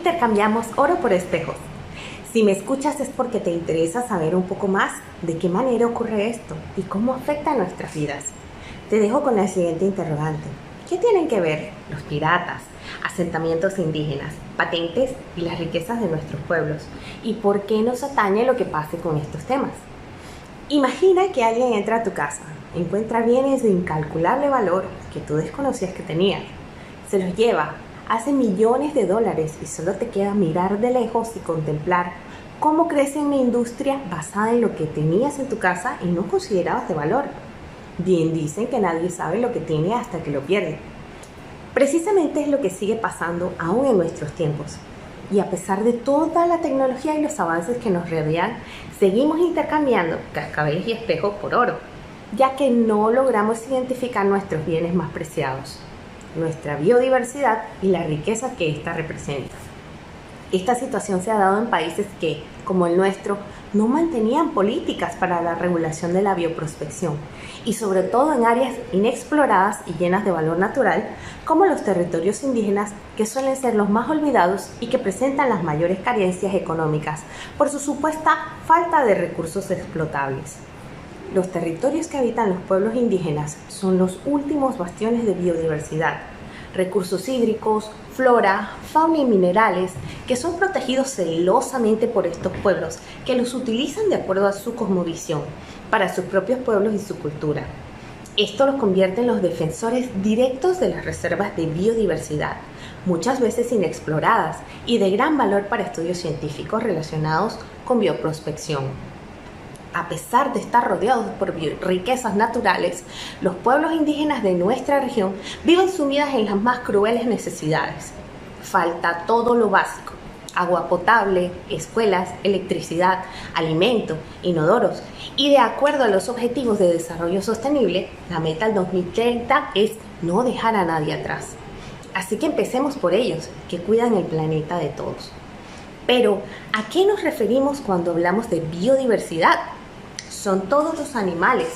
intercambiamos oro por espejos. Si me escuchas es porque te interesa saber un poco más de qué manera ocurre esto y cómo afecta a nuestras vidas. Te dejo con la siguiente interrogante. ¿Qué tienen que ver los piratas, asentamientos indígenas, patentes y las riquezas de nuestros pueblos? ¿Y por qué nos atañe lo que pase con estos temas? Imagina que alguien entra a tu casa, encuentra bienes de incalculable valor que tú desconocías que tenías, se los lleva, hace millones de dólares y solo te queda mirar de lejos y contemplar cómo crece una industria basada en lo que tenías en tu casa y no considerabas de valor. Bien dicen que nadie sabe lo que tiene hasta que lo pierde. Precisamente es lo que sigue pasando aún en nuestros tiempos. Y a pesar de toda la tecnología y los avances que nos rodean, seguimos intercambiando cascabeles y espejos por oro, ya que no logramos identificar nuestros bienes más preciados, nuestra biodiversidad y la riqueza que ésta representa. Esta situación se ha dado en países que, como el nuestro, no mantenían políticas para la regulación de la bioprospección y sobre todo en áreas inexploradas y llenas de valor natural, como los territorios indígenas, que suelen ser los más olvidados y que presentan las mayores carencias económicas por su supuesta falta de recursos explotables. Los territorios que habitan los pueblos indígenas son los últimos bastiones de biodiversidad, recursos hídricos, flora, fauna y minerales que son protegidos celosamente por estos pueblos que los utilizan de acuerdo a su cosmovisión para sus propios pueblos y su cultura. Esto los convierte en los defensores directos de las reservas de biodiversidad, muchas veces inexploradas y de gran valor para estudios científicos relacionados con bioprospección. A pesar de estar rodeados por riquezas naturales, los pueblos indígenas de nuestra región viven sumidas en las más crueles necesidades. Falta todo lo básico: agua potable, escuelas, electricidad, alimento, inodoros. Y de acuerdo a los Objetivos de Desarrollo Sostenible, la meta al 2030 es no dejar a nadie atrás. Así que empecemos por ellos, que cuidan el planeta de todos. Pero, ¿a qué nos referimos cuando hablamos de biodiversidad? Son todos los animales,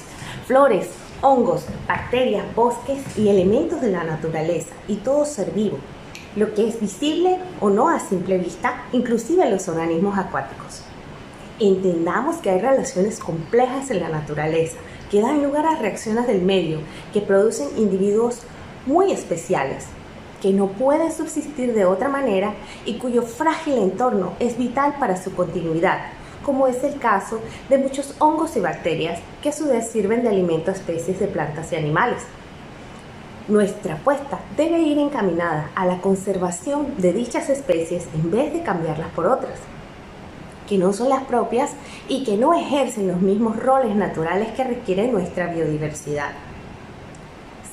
flores, hongos, bacterias, bosques y elementos de la naturaleza y todo ser vivo, lo que es visible o no a simple vista, inclusive los organismos acuáticos. Entendamos que hay relaciones complejas en la naturaleza que dan lugar a reacciones del medio que producen individuos muy especiales, que no pueden subsistir de otra manera y cuyo frágil entorno es vital para su continuidad, como es el caso de muchos hongos y bacterias que a su vez sirven de alimento a especies de plantas y animales. Nuestra apuesta debe ir encaminada a la conservación de dichas especies en vez de cambiarlas por otras, que no son las propias y que no ejercen los mismos roles naturales que requiere nuestra biodiversidad.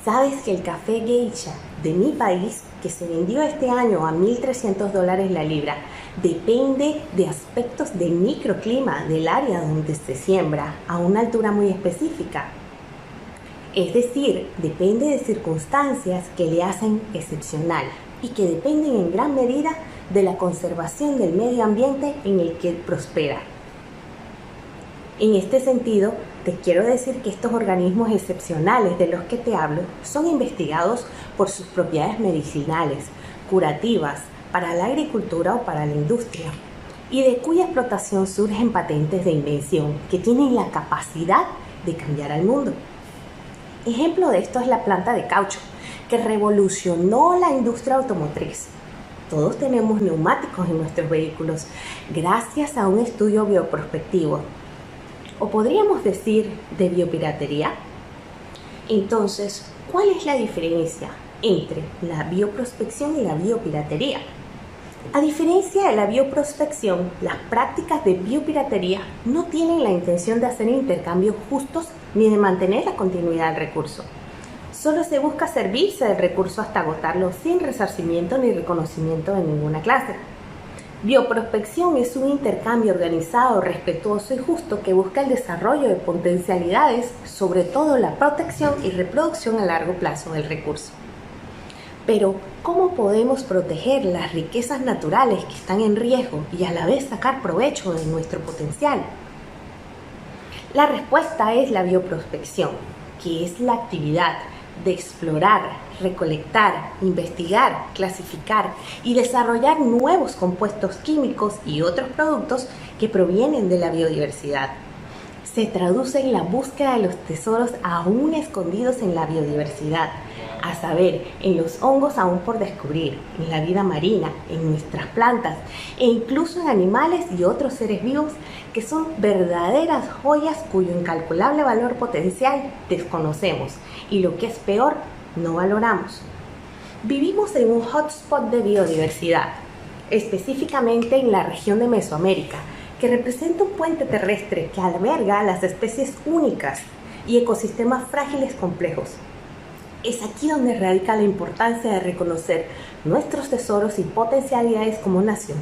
¿Sabes que el café geisha de mi país, que se vendió este año a $1,300 la libra, depende de aspectos del microclima del área donde se siembra a una altura muy específica? Es decir, depende de circunstancias que le hacen excepcional y que dependen en gran medida de la conservación del medio ambiente en el que prospera. En este sentido, te quiero decir que estos organismos excepcionales de los que te hablo son investigados por sus propiedades medicinales, curativas, para la agricultura o para la industria, y de cuya explotación surgen patentes de invención que tienen la capacidad de cambiar al mundo. Ejemplo de esto es la planta de caucho, que revolucionó la industria automotriz. Todos tenemos neumáticos en nuestros vehículos gracias a un estudio bioprospectivo, o podríamos decir de biopiratería. Entonces, ¿cuál es la diferencia entre la bioprospección y la biopiratería? A diferencia de la bioprospección, las prácticas de biopiratería no tienen la intención de hacer intercambios justos ni de mantener la continuidad del recurso. Solo se busca servirse del recurso hasta agotarlo sin resarcimiento ni reconocimiento de ninguna clase. Bioprospección es un intercambio organizado, respetuoso y justo que busca el desarrollo de potencialidades, sobre todo la protección y reproducción a largo plazo del recurso. Pero, ¿cómo podemos proteger las riquezas naturales que están en riesgo y a la vez sacar provecho de nuestro potencial? La respuesta es la bioprospección, que es la actividad de explorar, recolectar, investigar, clasificar y desarrollar nuevos compuestos químicos y otros productos que provienen de la biodiversidad. Se traduce en la búsqueda de los tesoros aún escondidos en la biodiversidad, a saber, en los hongos aún por descubrir, en la vida marina, en nuestras plantas e incluso en animales y otros seres vivos que son verdaderas joyas cuyo incalculable valor potencial desconocemos y, lo que es peor, no valoramos. Vivimos en un hotspot de biodiversidad, específicamente en la región de Mesoamérica, que representa un puente terrestre que alberga las especies únicas y ecosistemas frágiles complejos. Es aquí donde radica la importancia de reconocer nuestros tesoros y potencialidades como nación,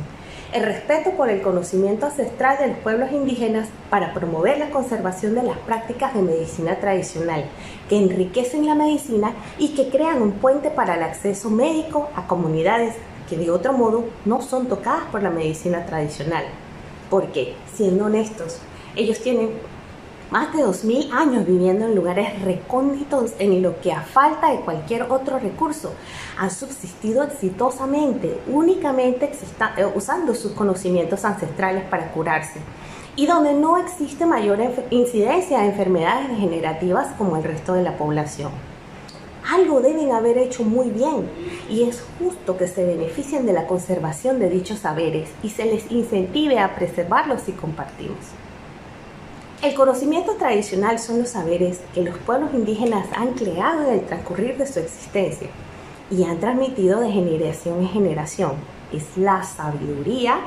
el respeto por el conocimiento ancestral de los pueblos indígenas para promover la conservación de las prácticas de medicina tradicional, que enriquecen la medicina y que crean un puente para el acceso médico a comunidades que de otro modo no son tocadas por la medicina tradicional. Porque, siendo honestos, ellos tienen más de 2000 años viviendo en lugares recónditos en lo que a falta de cualquier otro recurso han subsistido exitosamente, únicamente usando sus conocimientos ancestrales para curarse, y donde no existe mayor incidencia de enfermedades degenerativas como el resto de la población. Algo deben haber hecho muy bien y es justo que se beneficien de la conservación de dichos saberes y se les incentive a preservarlos y compartirlos. El conocimiento tradicional son los saberes que los pueblos indígenas han creado en el transcurrir de su existencia y han transmitido de generación en generación. Es la sabiduría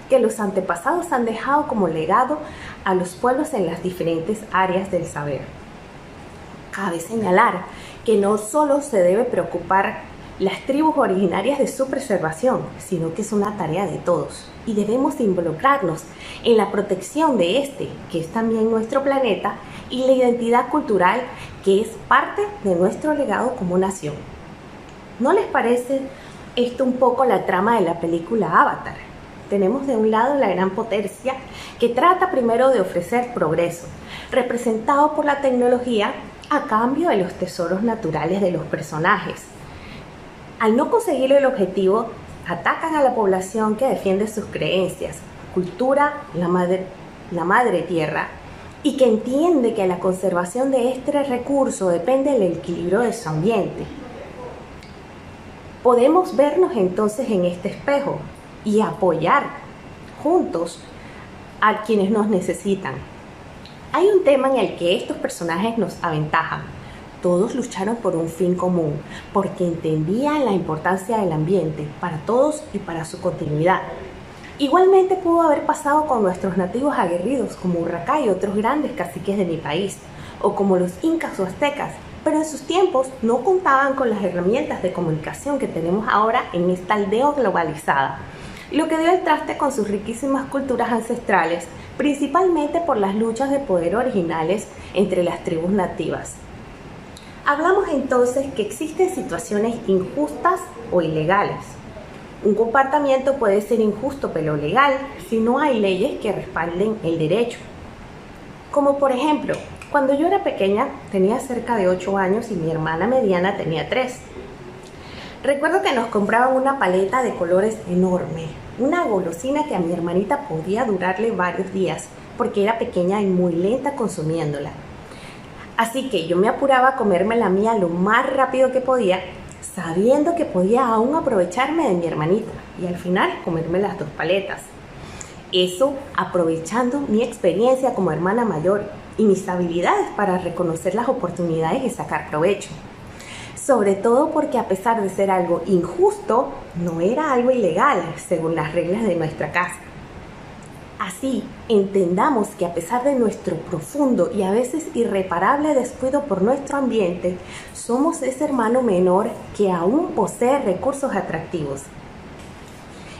que los antepasados han dejado como legado a los pueblos en las diferentes áreas del saber. Cabe señalar que no solo se debe preocupar las tribus originarias de su preservación, sino que es una tarea de todos y debemos involucrarnos en la protección de este, que es también nuestro planeta, y la identidad cultural, que es parte de nuestro legado como nación. ¿No les parece esto un poco la trama de la película Avatar? Tenemos de un lado la gran potencia que trata primero de ofrecer progreso, representado por la tecnología a cambio de los tesoros naturales de los personajes. Al no conseguir el objetivo, atacan a la población que defiende sus creencias, cultura, la madre tierra, y que entiende que la conservación de este recurso depende del equilibrio de su ambiente. Podemos vernos entonces en este espejo y apoyar juntos a quienes nos necesitan. Hay un tema en el que estos personajes nos aventajan. Todos lucharon por un fin común, porque entendían la importancia del ambiente para todos y para su continuidad. Igualmente pudo haber pasado con nuestros nativos aguerridos como Urraca y otros grandes caciques de mi país, o como los incas o aztecas, pero en sus tiempos no contaban con las herramientas de comunicación que tenemos ahora en esta aldea globalizada, lo que dio el traste con sus riquísimas culturas ancestrales, principalmente por las luchas de poder originales entre las tribus nativas. Hablamos entonces que existen situaciones injustas o ilegales. Un comportamiento puede ser injusto pero legal si no hay leyes que respalden el derecho. Como por ejemplo, cuando yo era pequeña tenía cerca de 8 años y mi hermana mediana tenía 3. Recuerdo que nos compraban una paleta de colores enorme, una golosina que a mi hermanita podía durarle varios días porque era pequeña y muy lenta consumiéndola. Así que yo me apuraba a comerme la mía lo más rápido que podía, sabiendo que podía aún aprovecharme de mi hermanita y al final comerme las 2 paletas. Eso aprovechando mi experiencia como hermana mayor y mis habilidades para reconocer las oportunidades y sacar provecho. Sobre todo porque a pesar de ser algo injusto, no era algo ilegal según las reglas de nuestra casa. Así, entendamos que a pesar de nuestro profundo y a veces irreparable descuido por nuestro ambiente, somos ese hermano menor que aún posee recursos atractivos.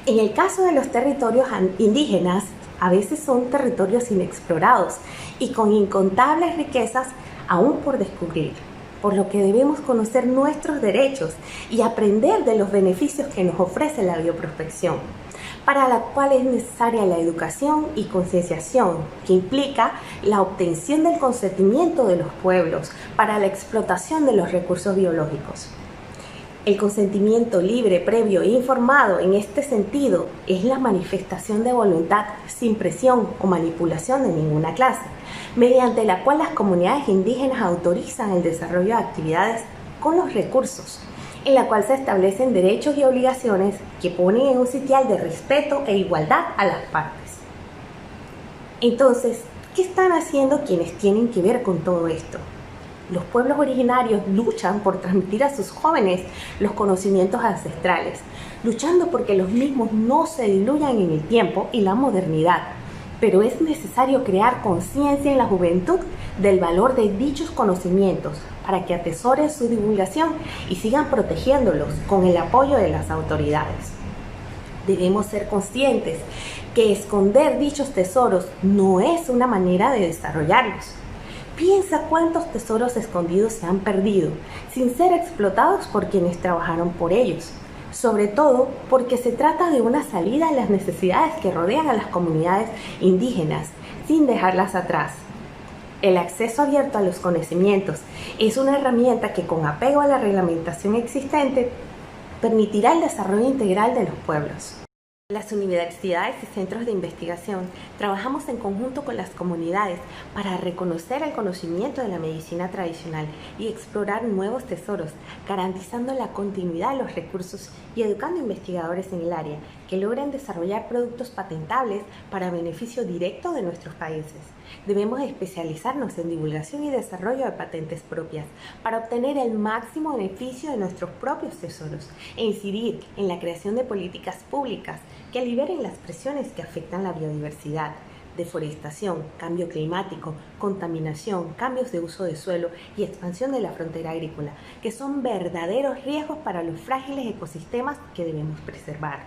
En el caso de los territorios indígenas, a veces son territorios inexplorados y con incontables riquezas aún por descubrir, por lo que debemos conocer nuestros derechos y aprender de los beneficios que nos ofrece la bioprospección, para la cual es necesaria la educación y concienciación, que implica la obtención del consentimiento de los pueblos para la explotación de los recursos biológicos. El consentimiento libre, previo e informado en este sentido es la manifestación de voluntad sin presión o manipulación de ninguna clase, mediante la cual las comunidades indígenas autorizan el desarrollo de actividades con los recursos, en la cual se establecen derechos y obligaciones que ponen en un sitial de respeto e igualdad a las partes. Entonces, ¿qué están haciendo quienes tienen que ver con todo esto? Los pueblos originarios luchan por transmitir a sus jóvenes los conocimientos ancestrales, luchando porque los mismos no se diluyan en el tiempo y la modernidad. Pero es necesario crear conciencia en la juventud del valor de dichos conocimientos para que atesoren su divulgación y sigan protegiéndolos con el apoyo de las autoridades. Debemos ser conscientes que esconder dichos tesoros no es una manera de desarrollarlos. Piensa cuántos tesoros escondidos se han perdido sin ser explotados por quienes trabajaron por ellos. Sobre todo porque se trata de una salida a las necesidades que rodean a las comunidades indígenas, sin dejarlas atrás. El acceso abierto a los conocimientos es una herramienta que, con apego a la reglamentación existente, permitirá el desarrollo integral de los pueblos. Las universidades y centros de investigación trabajamos en conjunto con las comunidades para reconocer el conocimiento de la medicina tradicional y explorar nuevos tesoros, garantizando la continuidad de los recursos y educando investigadores en el área que logren desarrollar productos patentables para beneficio directo de nuestros países. Debemos especializarnos en divulgación y desarrollo de patentes propias para obtener el máximo beneficio de nuestros propios tesoros e incidir en la creación de políticas públicas que liberen las presiones que afectan la biodiversidad, deforestación, cambio climático, contaminación, cambios de uso de suelo y expansión de la frontera agrícola, que son verdaderos riesgos para los frágiles ecosistemas que debemos preservar.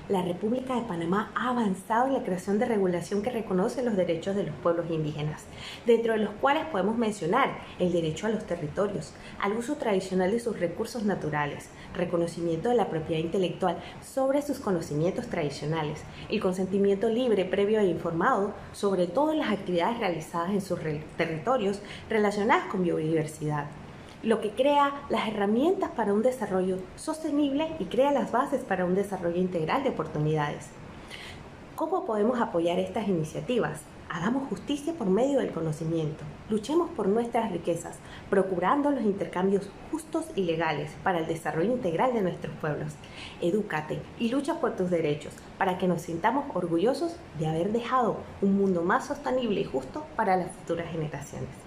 La República de Panamá ha avanzado en la creación de regulación que reconoce los derechos de los pueblos indígenas, dentro de los cuales podemos mencionar el derecho a los territorios, al uso tradicional de sus recursos naturales, reconocimiento de la propiedad intelectual sobre sus conocimientos tradicionales, el consentimiento libre, previo e informado sobre todas las actividades realizadas en sus territorios relacionadas con biodiversidad, lo que crea las herramientas para un desarrollo sostenible y crea las bases para un desarrollo integral de oportunidades. ¿Cómo podemos apoyar estas iniciativas? Hagamos justicia por medio del conocimiento. Luchemos por nuestras riquezas, procurando los intercambios justos y legales para el desarrollo integral de nuestros pueblos. Edúcate y lucha por tus derechos para que nos sintamos orgullosos de haber dejado un mundo más sostenible y justo para las futuras generaciones.